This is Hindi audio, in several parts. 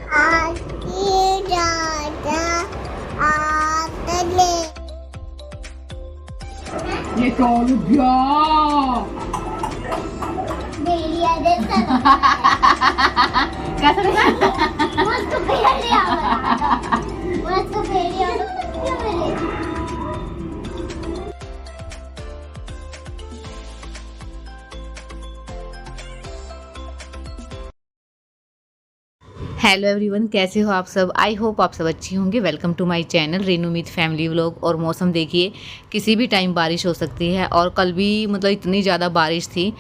आती दादा आतले ये कौन गया? भेड़िया जैसा कैसा लगा? मस्त भेड़िया मस्त भेड़िया क्यों मिले हेलो एवरीवन, कैसे हो आप सब। आई होप आप सब अच्छी होंगे। Welcome to my channel Renu Meet family vlog. और मौसम देखिए, किसी भी टाइम बारिश हो सकती है और कल भी मतलब इतनी ज़्यादा बारिश थी।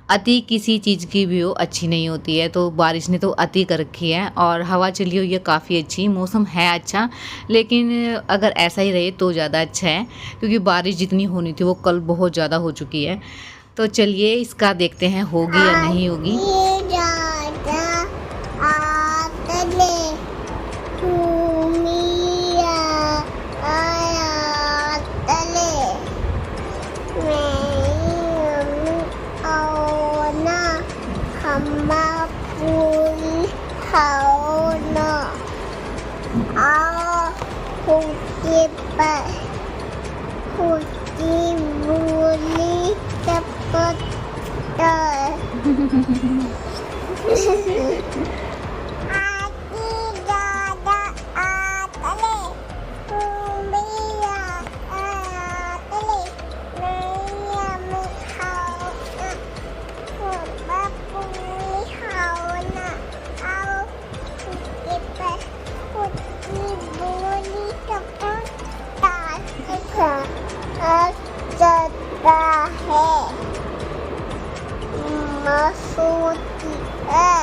अति किसी चीज़ की भी हो अच्छी नहीं होती है, तो बारिश ने तो अति कर रखी है। और हवा चली हुई है काफ़ी अच्छी, मौसम है अच्छा, लेकिन अगर ऐसा ही रहे तो ज़्यादा अच्छा है, क्योंकि बारिश जितनी होनी थी वो कल बहुत ज़्यादा हो चुकी है। तो चलिए इसका देखते हैं होगी या नहीं होगी। आतले तुमिया आतले मैं औना खम्मा पूरी खाओना आओ खुदी पर खुदी बोली चपट आती दादा आतले तुमिया आतले मैया में खाओना खुदा पूरी खाओना आओ खुदी पर खुदी बोली चपट चलता है मसूती है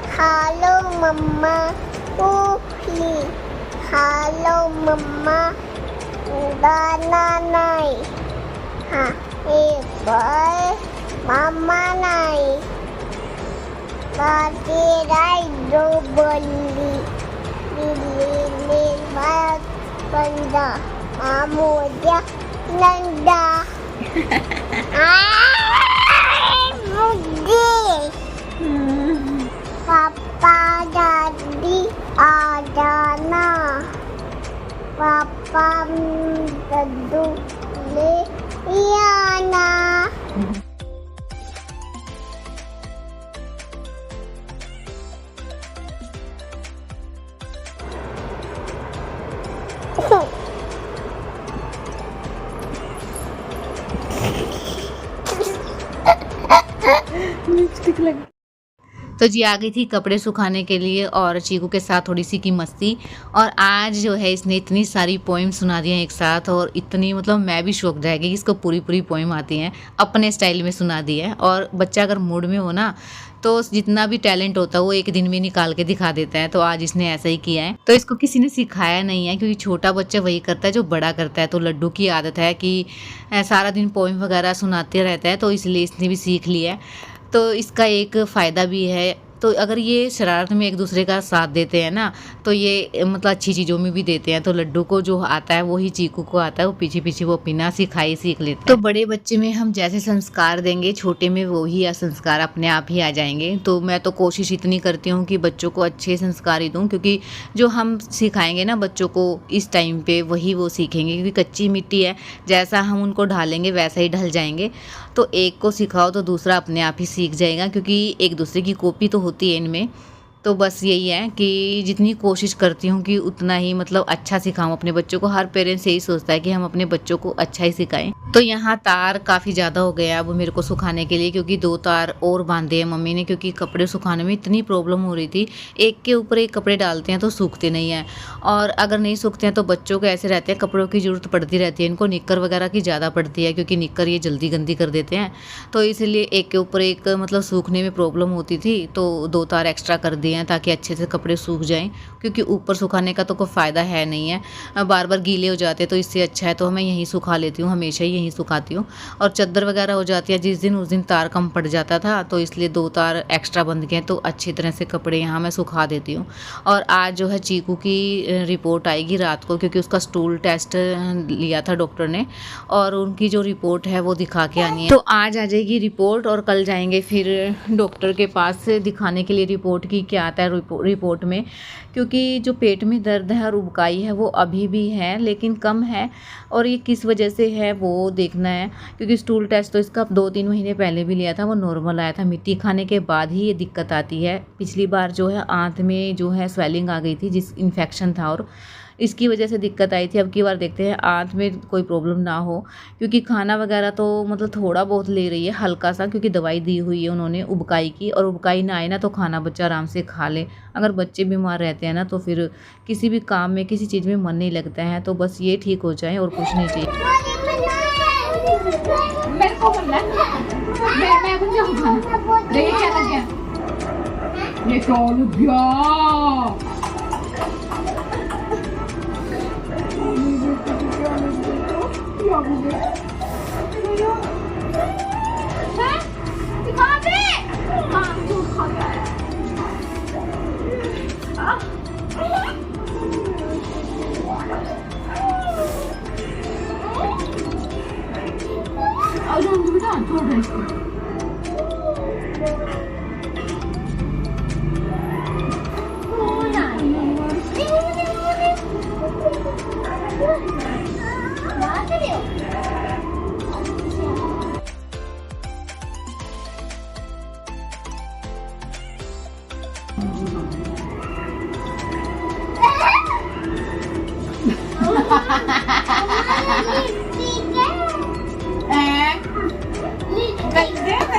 खा लो मम्मा कूफी खा लो मम्मा दाना नहीं हाँ एक बार मामा नहीं बाती राई दो बोली बिल्ली ने बात बंदा आमोदिया नंदा पापा दादी आ जाना पापा दद्दू ले आना लिपस्टिक लगी। तो जी आ गई थी कपड़े सुखाने के लिए और चीकू के साथ थोड़ी सी की मस्ती। और आज जो है इसने इतनी सारी पोइम सुना दी हैं एक साथ, और इतनी मतलब मैं भी शौक रह गई कि इसको पूरी पूरी पोइम आती हैं, अपने स्टाइल में सुना दी है। और बच्चा अगर मूड में हो ना तो जितना भी टैलेंट होता है वो एक दिन में निकाल के दिखा देता है। तो आज इसने ऐसा ही किया है। तो इसको किसी ने सिखाया नहीं है, क्योंकि छोटा बच्चा वही करता है जो बड़ा करता है। तो लड्डू की आदत है कि सारा दिन पोइम वगैरह सुनाते रहता है, तो इसलिए इसने भी सीख लिया है। तो इसका एक फ़ायदा भी है। तो अगर ये शरारत में एक दूसरे का साथ देते हैं ना, तो ये मतलब अच्छी चीज़ों में भी देते हैं। तो लड्डू को जो आता है वही चीकू को आता है, वो पीछे पीछे वो बिना सिखाए सीख लेते हैं। तो बड़े बच्चे में हम जैसे संस्कार देंगे, छोटे में वही संस्कार अपने आप ही आ जाएंगे। तो मैं तो कोशिश इतनी करती हूँ कि बच्चों को अच्छे संस्कार ही दूँ, क्योंकि जो हम सिखाएंगे ना बच्चों को इस टाइम पे वही वो सीखेंगे, क्योंकि कच्ची मिट्टी है, जैसा हम उनको ढालेंगे वैसा ही ढल जाएंगे। तो एक को सिखाओ तो दूसरा अपने आप ही सीख जाएगा, क्योंकि एक दूसरे की कॉपी तो होती है इनमें। तो बस यही है कि जितनी कोशिश करती हूँ कि उतना ही मतलब अच्छा सिखाऊं अपने बच्चों को। हर पेरेंट्स यही सोचता है कि हम अपने बच्चों को अच्छा ही सिखाएं। तो यहाँ तार काफ़ी ज़्यादा हो गया अब मेरे को सुखाने के लिए, क्योंकि 2 तार और बांधे हैं मम्मी ने, क्योंकि कपड़े सुखाने में इतनी प्रॉब्लम हो रही थी। एक के ऊपर एक कपड़े डालते हैं तो सूखते नहीं हैं, और अगर नहीं सूखते हैं तो बच्चों को ऐसे रहते हैं कपड़ों की ज़रूरत पड़ती रहती है। इनको निक्कर वगैरह की ज़्यादा पड़ती है, क्योंकि निक्कर ये जल्दी गंदी कर देते हैं। तो इसलिए एक के ऊपर एक मतलब सूखने में प्रॉब्लम होती थी, तो 2 तार एक्स्ट्रा कर दिए लिए हैं ताकि अच्छे से कपड़े सूख जाएं, क्योंकि ऊपर सुखाने का तो कोई फ़ायदा है नहीं है, बार बार गीले हो जाते, तो इससे अच्छा है तो मैं यहीं सुखा लेती हूँ, हमेशा ही यहीं सुखाती हूँ। और चद्दर वगैरह हो जाती है जिस दिन, उस दिन तार कम पड़ जाता था, तो इसलिए 2 तार एक्स्ट्रा बंध गए, तो अच्छी तरह से कपड़े यहाँ मैं सुखा देती हूँ। और आज जो है चीकू की रिपोर्ट आएगी रात को, क्योंकि उसका स्टूल टेस्ट लिया था डॉक्टर ने, और उनकी जो रिपोर्ट है वो दिखा के आनी है। तो आज आ जाएगी रिपोर्ट और कल जाएंगे फिर डॉक्टर के पास दिखाने के लिए रिपोर्ट की क्या आता है रिपोर्ट में, क्योंकि जो पेट में दर्द है और उबकाई है वो अभी भी है लेकिन कम है, और ये किस वजह से है वो देखना है, क्योंकि स्टूल टेस्ट तो इसका 2-3 महीने पहले भी लिया था, वो नॉर्मल आया था। मिट्टी खाने के बाद ही ये दिक्कत आती है। पिछली बार जो है आंत में जो है स्वेलिंग आ गई थी, जिस इन्फेक्शन था, और इसकी वजह से दिक्कत आई थी। अब की बार देखते हैं आंत में कोई प्रॉब्लम ना हो, क्योंकि खाना वगैरह तो मतलब थोड़ा बहुत ले रही है, हल्का सा, क्योंकि दवाई दी हुई है उन्होंने उबकाई की, और उबकाई ना आए ना तो खाना बच्चा आराम से खा ले। अगर बच्चे बीमार रहते हैं ना तो फिर किसी भी काम में, किसी चीज़ में मन नहीं लगता है, तो बस ये ठीक हो जाए और कुछ नहीं चाहिए। मेरे को बोलना मैं कुछ खाना देखिए क्या लग गया ये कौन गया बेटा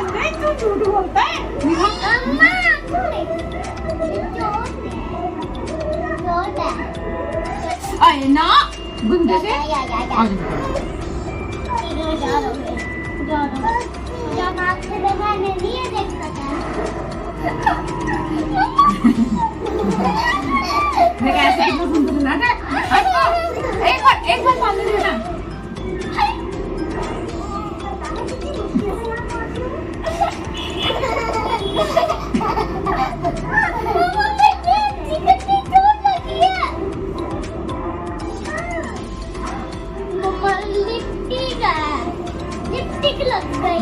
थोड़ा इसको झूठ बोलता है अरे ना गुंडे से कैसे सुंदर लगा एक बार पानी देना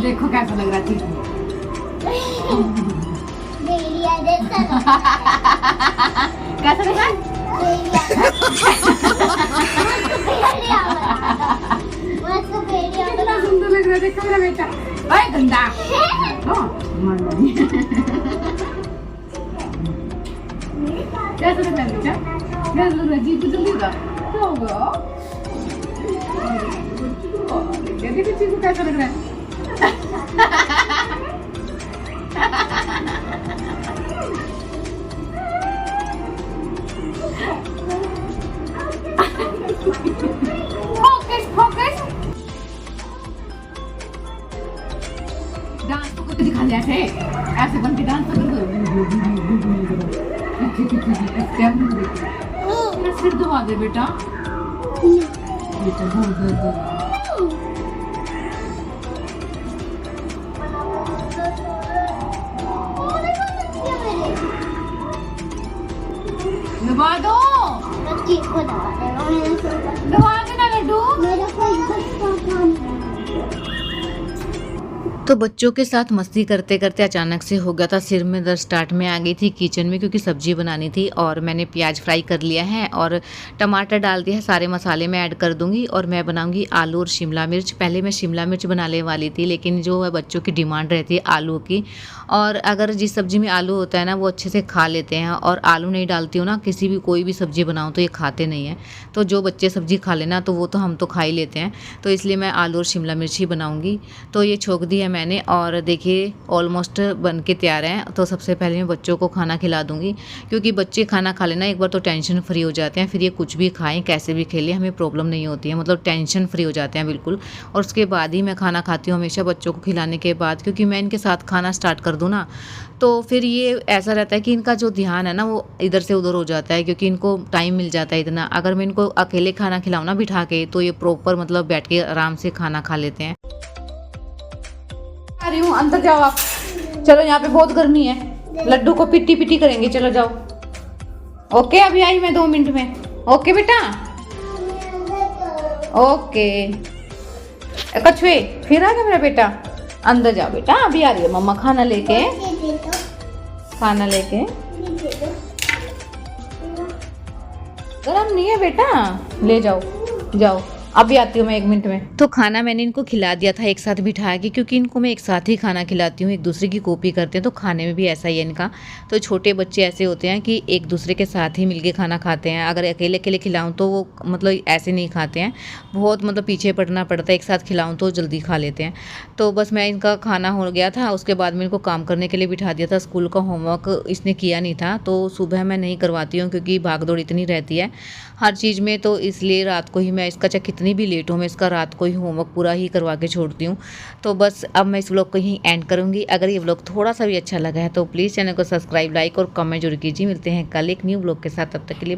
देखो कैसा लग रहा है कैसा लग रहा कितना सुंदर लग रहा है देखो मेरा बेटा अरे गंदा कैसा लग रहा है बेटा कैसा लग रहा है जी कुछ होगा क्या होगा देखो चीज़ कैसा लग रहा है फोकस डांस तो करके दिखा दे ऐसे बन के डांस तो कर सिर दबा दे बेटा बेटा बहुत दबा दो दबा देना लड्डू तो बच्चों के साथ मस्ती करते करते अचानक से हो गया था सिर में दर्द स्टार्ट में आ गई थी किचन में, क्योंकि सब्जी बनानी थी और मैंने प्याज फ्राई कर लिया है और टमाटर डाल दिया है, सारे मसाले मैं ऐड कर दूंगी और मैं बनाऊंगी आलू और शिमला मिर्च। पहले मैं शिमला मिर्च बनाने वाली थी, लेकिन जो है बच्चों की डिमांड रहती है आलू की, और अगर जिस सब्जी में आलू होता है ना वो अच्छे से खा लेते हैं, और आलू नहीं डालती हूँ ना किसी भी कोई भी सब्जी बनाऊँ तो ये खाते नहीं हैं। तो जो बच्चे सब्जी खा लेना तो वो तो हम तो खा ही लेते हैं, तो इसलिए मैं आलू और शिमला मिर्च ही बनाऊँगी। तो ये छोक दी है मैंने और देखिए ऑलमोस्ट बन के तैयार हैं। तो सबसे पहले मैं बच्चों को खाना खिला दूँगी, क्योंकि बच्चे खाना खा लेना एक बार तो टेंशन फ्री हो जाते हैं, फिर ये कुछ भी खाएं कैसे भी खेलें हमें प्रॉब्लम नहीं होती है, मतलब टेंशन फ्री हो जाते हैं बिल्कुल। और उसके बाद ही मैं खाना खाती हूँ हमेशा बच्चों को खिलाने के बाद, क्योंकि मैं इनके साथ खाना स्टार्ट कर दूँ ना तो फिर ये ऐसा रहता है कि इनका जो ध्यान है ना वो इधर से उधर हो जाता है, क्योंकि इनको टाइम मिल जाता है इतना। अगर मैं इनको अकेले खाना खिलाऊँ ना बिठा के तो ये प्रॉपर मतलब बैठ के आराम से खाना खा लेते हैं। आ रही हूँ, अंदर जाओ आप। चलो यहाँ पे बहुत गर्मी है, लड्डू को पिट्टी पिट्टी करेंगे, चलो जाओ। ओके अभी आई मैं 2 मिनट में। ओके बेटा, ओके। कछुए फिर आ गया मेरा बेटा, अंदर जाओ बेटा, अभी आ रही है मम्मा खाना लेके, खाना लेके। गरम नहीं है बेटा, ले जाओ जाओ, अभी आती हूँ मैं 1 मिनट में। तो खाना मैंने इनको खिला दिया था एक साथ बिठा के, क्योंकि इनको मैं एक साथ ही खाना खिलाती हूँ, एक दूसरे की कॉपी करते हैं तो खाने में भी ऐसा ही है इनका। तो छोटे बच्चे ऐसे होते हैं कि एक दूसरे के साथ ही मिलके खाना खाते हैं, अगर अकेले अकेले खिलाऊं तो वो मतलब ऐसे नहीं खाते हैं, बहुत मतलब पीछे पड़ना पड़ता है, एक साथ खिलाऊं तो जल्दी खा लेते हैं। तो बस मैं इनका खाना हो गया था, उसके बाद मैं इनको काम करने के लिए बिठा दिया था। स्कूल का होमवर्क इसने किया नहीं था, तो सुबह मैं नहीं करवाती हूँ क्योंकि भागदौड़ इतनी रहती है हर चीज़ में, तो इसलिए रात को ही मैं इसका चाहे कितनी भी लेट हो मैं इसका रात को ही होमवर्क पूरा ही करवा के छोड़ती हूँ। तो बस अब मैं इस व्लॉग को यहीं एंड करूँगी। अगर ये व्लॉग थोड़ा सा भी अच्छा लगा है तो प्लीज़ चैनल को सब्सक्राइब, लाइक और कमेंट जरूर कीजिए। मिलते हैं कल एक न्यू व्लॉग के साथ, तब तक के लिए